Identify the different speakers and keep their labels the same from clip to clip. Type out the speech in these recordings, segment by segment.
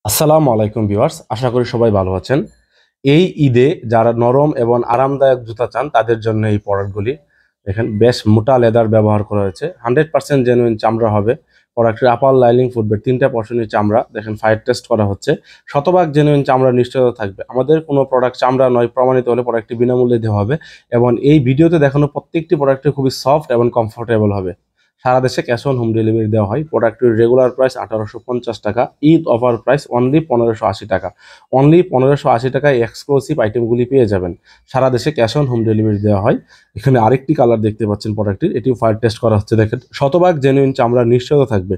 Speaker 1: আসসালামু আলাইকুম ভিউয়ার্স, আশা করি সবাই ভালো আছেন। এই ঈদে যারা নরম এবং আরামদায়ক জুতা চান তাদের জন্য এই প্রোডাক্টগুলি দেখেন, বেশ মোটা লেদার ব্যবহার করা হয়েছে, 100% জেনুইন চামড়া হবে। প্রোডাক্টের আপার লাইনিং ফুটবে 3টা পশমের চামড়া, দেখেন ফায়ার টেস্ট করা হচ্ছে, শতভাগ জেনুইন চামড়া নিশ্চয়তা থাকবে। আমাদের কোনো প্রোডাক্ট চামড়া নয় প্রমাণিত হলে প্রোডাক্টটি বিনামূল্যে দেওয়া হবে এবং এই ভিডিওতে দেখানো প্রত্যেকটি প্রোডাক্টে খুবই সফট এবং কমফোর্টেবল হবে। সারা দেশে ক্যাশ অন হোম ডেলিভারি দেওয়া হয়। প্রোডাক্টের রেগুলার প্রাইস 1850 টাকা, ঈদ অফার প্রাইস অনলি 1580 টাকা। অনলি 1580 টাকায় এক্সক্লুসিভ আইটেমগুলি পেয়ে যাবেন। সারা দেশে ক্যাশ অন হোম ডেলিভারি দেওয়া হয়। এখানে আরেকটি কালার দেখতে পাচ্ছেন প্রোডাক্টের, এটিও ফায়ার টেস্ট করা হচ্ছে। দেখেন শতভাগ জেনুইন চামড়ার নিশ্চয়তা থাকবে।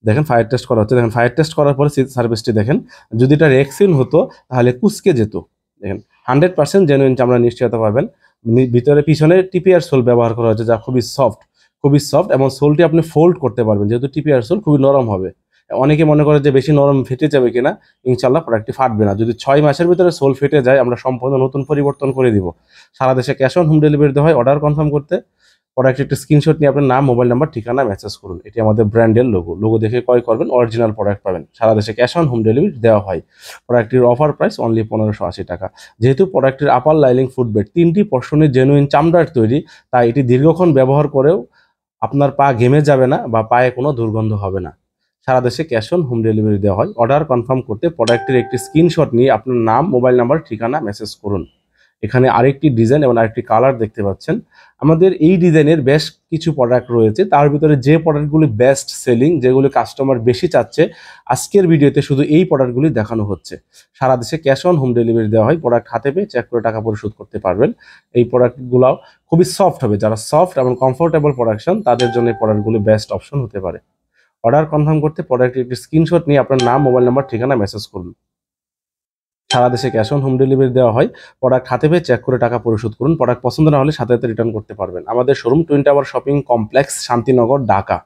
Speaker 1: দেখেন ফায়ার টেস্ট করা হচ্ছে, দেখেন ফায়ার টেস্ট করার পরে সার্ভিসটি দেখেন, যদি এটা রেক্সিন হতো তাহলে কুচকে যেত। দেখেন 100% জেনুইন চামড়া নিশ্চয়তা পাবেন। ভিতরে পিছনে টিপিআর সোল ব্যবহার করা হচ্ছে, যা খুবই সফট এবং সোলটি আপনি ফোল্ড করতে পারবেন, যেহেতু টিপিআর সোল খুবই নরম হবে। অনেকে মনে করে যে বেশি নরম ফেটে যাবে কিনা, ইনশাল্লাহ প্রোডাক্টটি ফাটবে না। যদি 6 মাসের ভিতরে সোল ফেটে যায় আমরা সম্পূর্ণ নতুন পরিবর্তন করে দিব। সারা দেশে ক্যাশ অন হোম ডেলিভারি দেওয়া হয়। অর্ডার কনফার্ম করতে প্রোডাক্টের একটা স্ক্রিনশট নিয়ে আপনার নাম, মোবাইল নাম্বার, ঠিকানা মেসেজ করুন। এটি আমাদের ব্র্যান্ডের লোগো দেখে ক্রয় করবেন, অরিজিনাল প্রোডাক্ট পাবেন। সারা দেশে ক্যাশ অন হোম ডেলিভারি দেওয়া হয়। প্রোডাক্টটির অফার প্রাইস অনলি 1580 টাকা। যেহেতু প্রোডাক্টের আপার লাইনিং ফুটবেড 3টি পশমের জেনুইন চামড়ার তৈরি, তাই এটি দীর্ঘক্ষণ ব্যবহার করেও আপনার পা ঘেমে যাবে না বা পায়ে কোনো দুর্গন্ধ হবে না। সারা দেশে ক্যাশ অন হোম ডেলিভারি দেওয়া হয়। অর্ডার কনফার্ম করতে প্রোডাক্টের একটি স্ক্রিনশট নিয়ে আপনার নাম, মোবাইল নাম্বার, ঠিকানা মেসেজ করুন। এখানে আরেকটি ডিজাইন এবং আরেকটি কালার দেখতে পাচ্ছেন। আমাদের এই ডিজাইনের বেশ কিছু প্রোডাক্ট রয়েছে, তার ভিতরে যে প্রোডাক্টগুলি বেস্ট সেলিং, যেগুলি কাস্টমার বেশি চাচ্ছে, আজকের ভিডিওতে শুধু এই প্রোডাক্টগুলি দেখানো হচ্ছে। সারা দেশে ক্যাশ অন হোম ডেলিভারি দেওয়া হয়। প্রোডাক্ট হাতে পেয়ে চেক করে টাকা পরিশোধ করতে পারবেন। এই প্রোডাক্টগুলো খুবই সফট হবে। যারা সফট এবং কমফোর্টেবল প্রোডাকশন, তাদের জন্য এই প্রোডাক্টগুলি বেস্ট অপশন হতে পারে। অর্ডার কনফার্ম করতে প্রোডাক্টের একটি স্ক্রিনশট নিয়ে আপনার নাম, মোবাইল নাম্বার, ঠিকানা মেসেজ করুন। সারা দেশে ক্যাশ অন হোম ডেলিভারি দেওয়া হয়। প্রোডাক্ট হাতে পেয়ে চেক করে টাকা পরিশোধ করুন। প্রোডাক্ট পছন্দ না হলে সাথে সাথে রিটার্ন করতে পারবেন। আমাদের showroom twin tower shopping complex, Shantinagar, Dhaka.